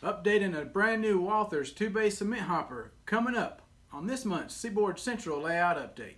Updating a brand new Walthers 2-bay cement hopper coming up on this month's Seaboard Central layout update.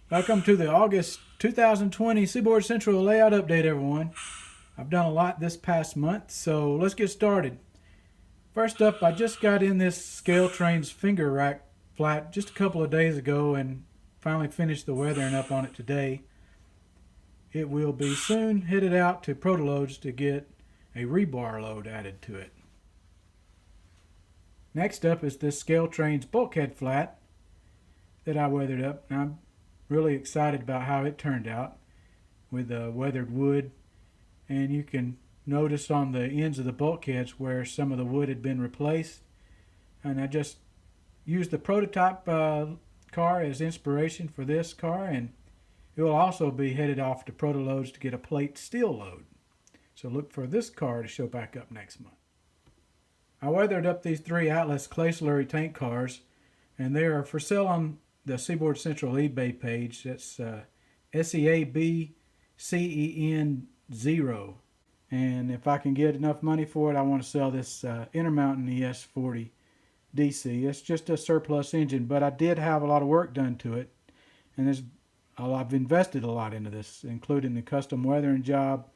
Welcome to the August 2020 Seaboard Central layout update, everyone. I've done a lot this past month, so let's get started. First up, I just got in this Scale Trains finger rack flat just a couple of days ago and finally finished the weathering up on it today. It will be soon headed out to Protoloads to get a rebar load added to it. Next up is this Scale Trains bulkhead flat that I weathered up. Now, I'm really excited about how it turned out with the weathered wood, and you can notice on the ends of the bulkheads where some of the wood had been replaced, and I just used the prototype car as inspiration for this car, and it will also be headed off to Protoloads to get a plate steel load, so look for this car to show back up next month. I weathered up these three Atlas clay slurry tank cars, and they are for sale on the Seaboard Central eBay page. That's SEABCEN0. And if I can get enough money for it, I want to sell this Intermountain ES40 DC. It's just a surplus engine, but I did have a lot of work done to it, and I've invested a lot into this, including the custom weathering job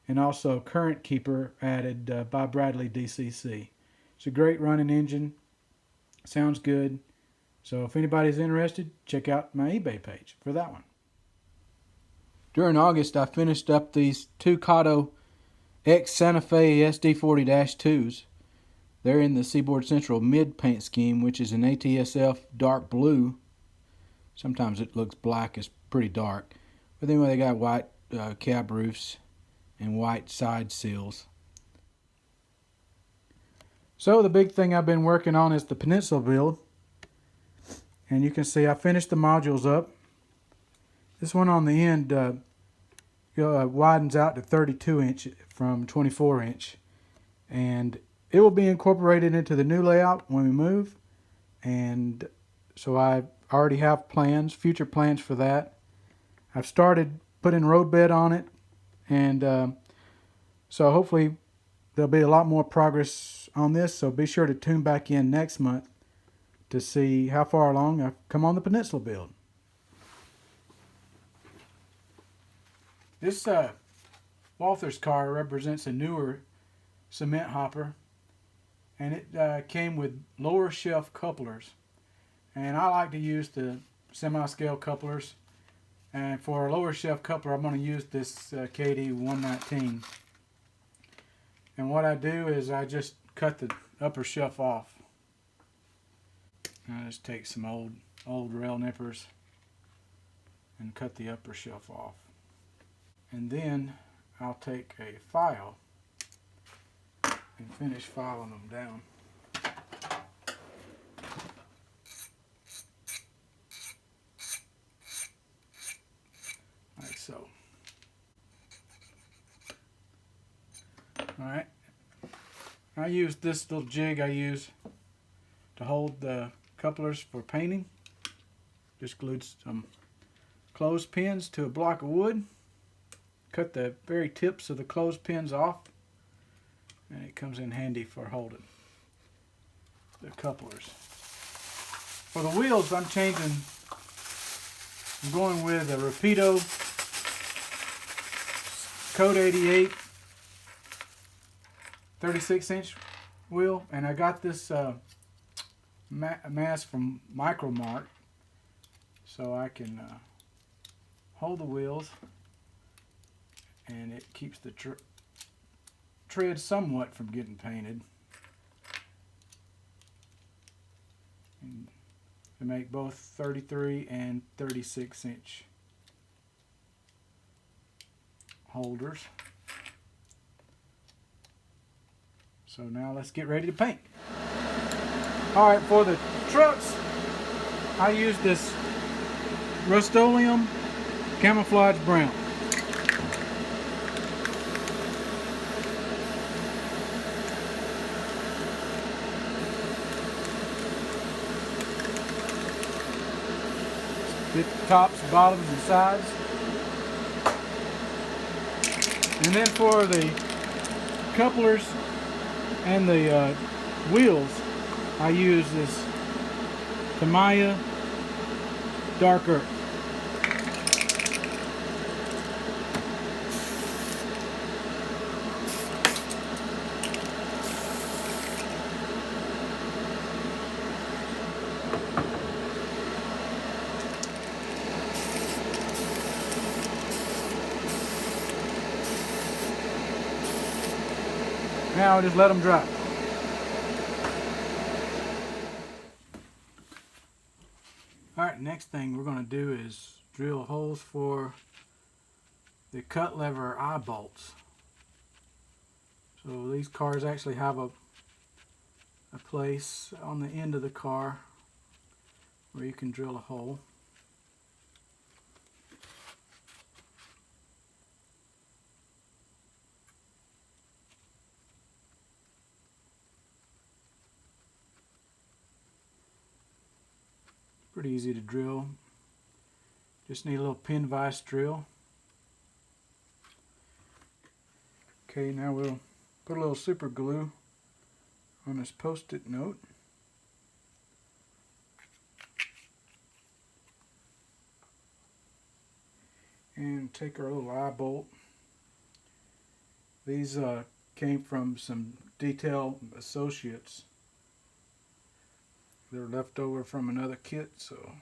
and also current keeper added by Bradley DCC. It's a great running engine. Sounds good. So if anybody's interested, check out my eBay page for that one. During August, I finished up these two Kato X Santa Fe SD40-2s. They're in the Seaboard Central mid paint scheme, which is an ATSF dark blue. Sometimes it looks black, it's pretty dark. But anyway, they got white cab roofs and white side seals. So the big thing I've been working on is the Peninsula build. And you can see I finished the modules up. This one on the end widens out to 32 inch from 24 inch. And it will be incorporated into the new layout when we move. And so I already have plans, future plans for that. I've started putting roadbed on it. And so hopefully there'll be a lot more progress on this. So be sure to tune back in next month to see how far along I've come on the Peninsula build. This Walthers car represents a newer cement hopper, and it came with lower shelf couplers. And I like to use the semi-scale couplers, and for a lower shelf coupler I'm going to use this KD119. And what I do is I just cut the upper shelf off. I just take some old rail nippers and cut the upper shelf off. And then I'll take a file and finish filing them down. Alright. I use this little jig I use to hold the couplers for painting. Just glued some clothespins to a block of wood. Cut the very tips of the clothespins off, and it comes in handy for holding the couplers. For the wheels, I'm going with a Rapido Code 88 36-inch wheel, and I got this mass from Micro Mart, so I can hold the wheels, and it keeps the tread somewhat from getting painted. And they make both 33 and 36-inch holders. So now let's get ready to paint. Alright, for the trucks, I use this Rust-Oleum camouflage brown. Get the tops, bottoms, and sides. And then for the couplers and the wheels, I use this Tamiya Dark Earth. Now just let them dry. Alright, next thing we're going to do is drill holes for the cut lever eye bolts. So these cars actually have a place on the end of the car where you can drill a hole. Pretty easy to drill. Just need a little pin vise drill. Okay, now we'll put a little super glue on this post-it note. And take our little eye bolt. These came from some Detail Associates. They're left over from another kit, so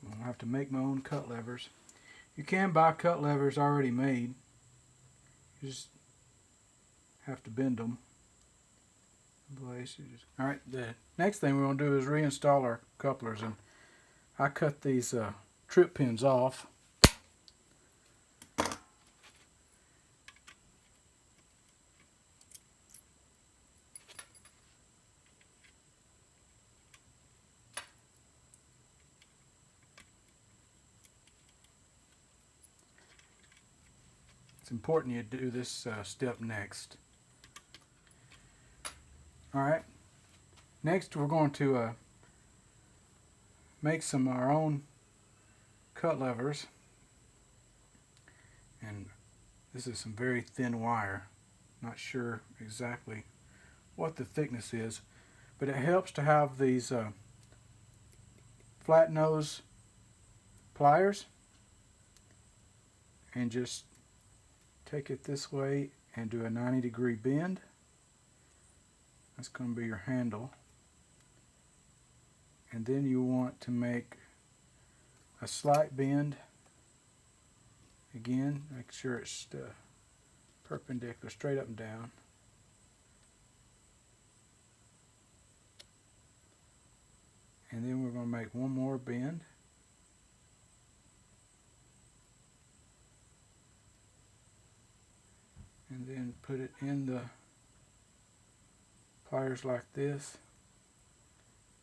I'll have to make my own cut levers. You can buy cut levers already made. You just have to bend them. Alright, the next thing we're going to do is reinstall our couplers, and I cut these trip pins off. It's important you do this step next. Alright, next we're going to make some of our own cut levers. And this is some very thin wire. Not sure exactly what the thickness is, but it helps to have these flat nose pliers, and just take it this way and do a 90-degree bend. That's going to be your handle. And then you want to make a slight bend. Again, make sure it's perpendicular, straight up and down. And then we're going to make one more bend. And then put it in the pliers like this,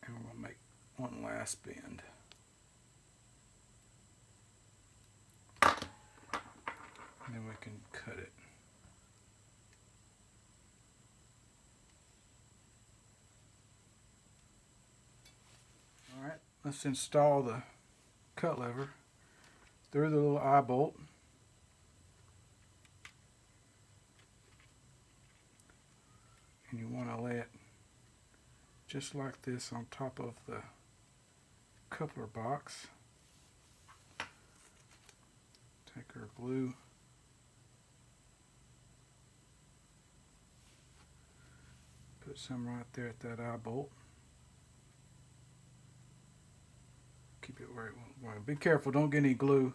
and we're going to make one last bend. And then we can cut it. let's install the cut lever through the little eye bolt. And you want to lay it just like this on top of the coupler box. Take our glue, put some right there at that eye bolt. Keep it where it won't. Be careful, don't get any glue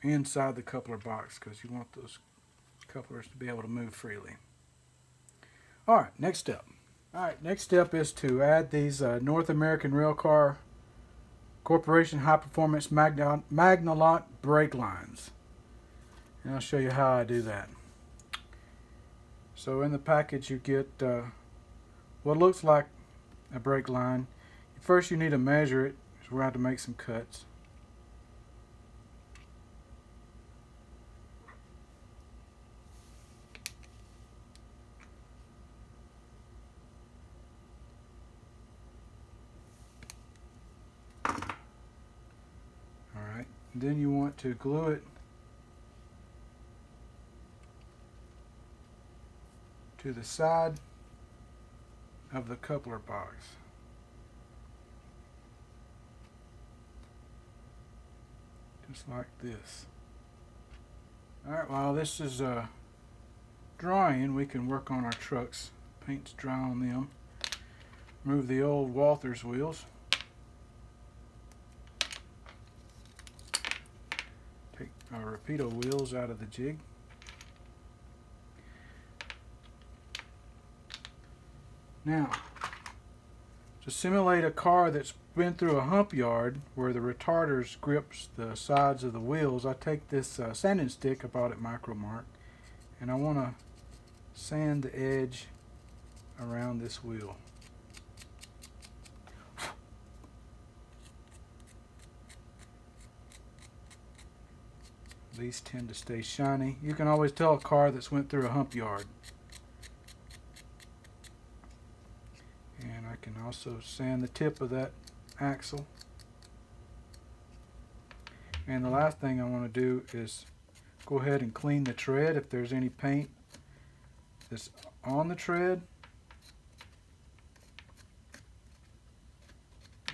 inside the coupler box because you want those couplers to be able to move freely. Alright, next step. Alright, next step is to add these North American Railcar Corporation High Performance Magnalot brake lines. And I'll show you how I do that. So in the package you get what looks like a brake line. First you need to measure it, because we're going to have to make some cuts. Alright, then you want to glue it to the side of the coupler box. Just like this. Alright, while this is drying, we can work on our trucks. Paint's dry on them. Remove the old Walthers wheels. Take our Rapido wheels out of the jig. Now, to simulate a car that's been through a hump yard where the retarders grips the sides of the wheels, I take this sanding stick I bought at Micromark, and I want to sand the edge around this wheel. These tend to stay shiny. You can always tell a car that's went through a hump yard. And I can also sand the tip of that axle. And the last thing I want to do is go ahead and clean the tread if there's any paint that's on the tread.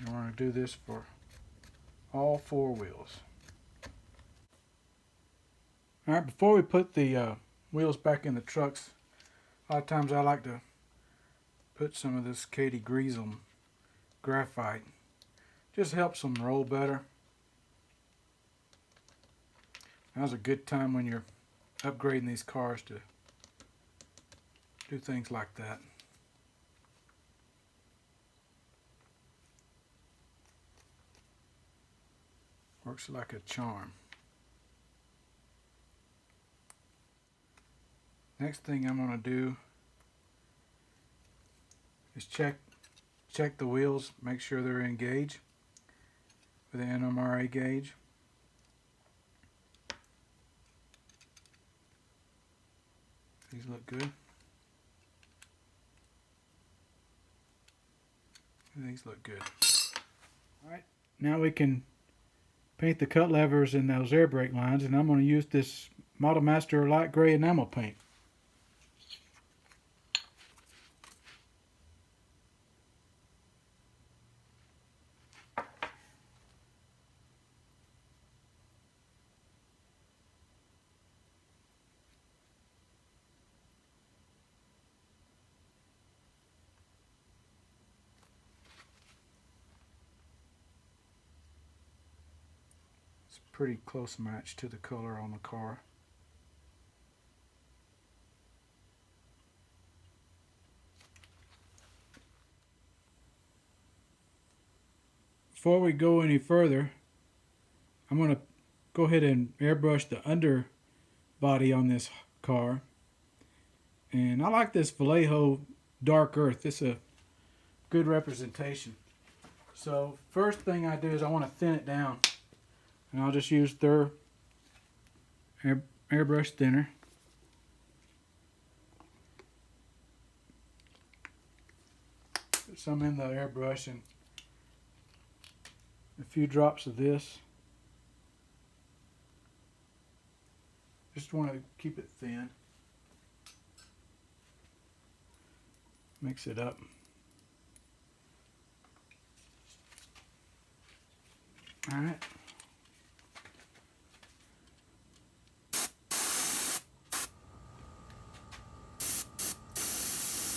I want to do this for all four wheels. Alright, before we put the wheels back in the trucks, a lot of times I like to put some of this Katie Greasel graphite. Just helps them roll better. Now's a good time when you're upgrading these cars to do things like that. Works like a charm. Next thing I'm going to do is check the wheels, make sure they're in gauge with the NMRA gauge. These look good. These look good. Alright, now we can paint the cut levers in those air brake lines, and I'm going to use this Model Master light gray enamel paint. Pretty close match to the color on the car. Before we go any further, I'm going to go ahead and airbrush the underbody on this car. And I like this Vallejo Dark Earth. It's a good representation. So first thing I do is I want to thin it down. And I'll just use their airbrush thinner. some in the airbrush and a few drops of this. Just want to keep it thin. Mix it up. All right.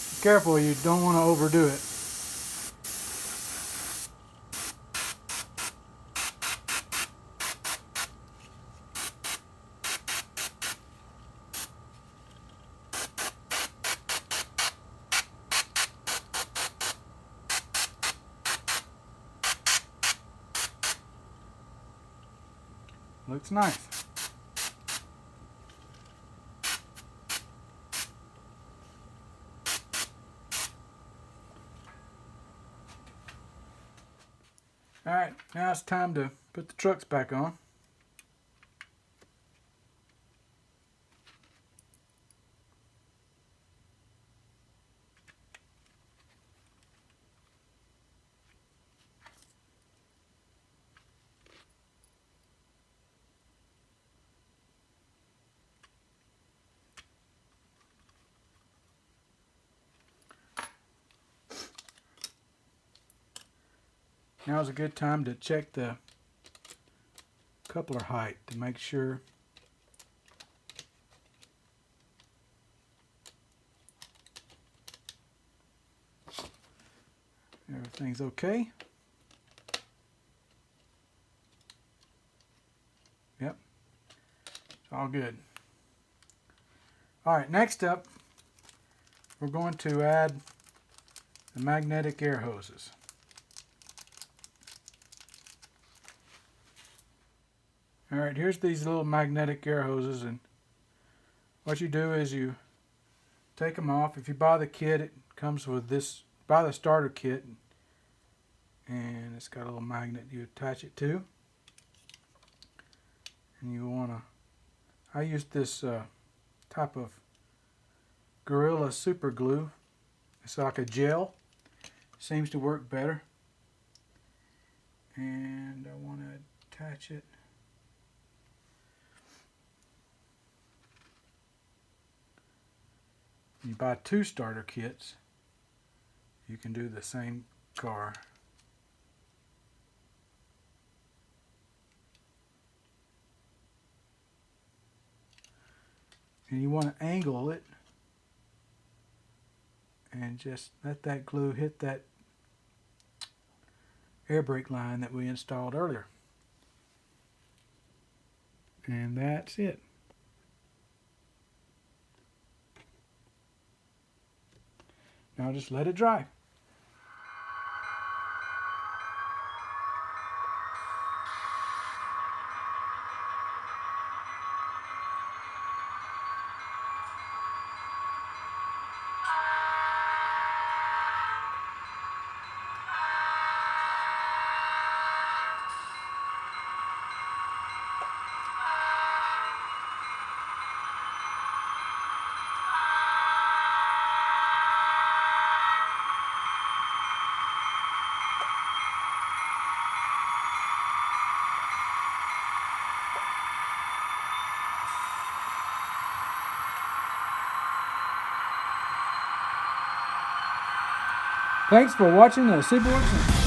Be careful, you don't want to overdo it. Looks nice. Alright, now it's time to put the trucks back on. Now is a good time to check the coupler height to make sure everything's okay. Yep, it's all good. Alright, next up we're going to add the magnetic air hoses. Alright, here's these little magnetic air hoses, and what you do is you take them off. If you buy the kit, it comes with this, buy the starter kit, and it's got a little magnet you attach it to. And you want to, I use this type of Gorilla super glue. It's like a gel, seems to work better. And I want to attach it. You buy 2 starter kits, you can do the same car. And you want to angle it and just let that glue hit that air brake line that we installed earlier. And that's it. Now just let it dry. Thanks for watching the Seaboard.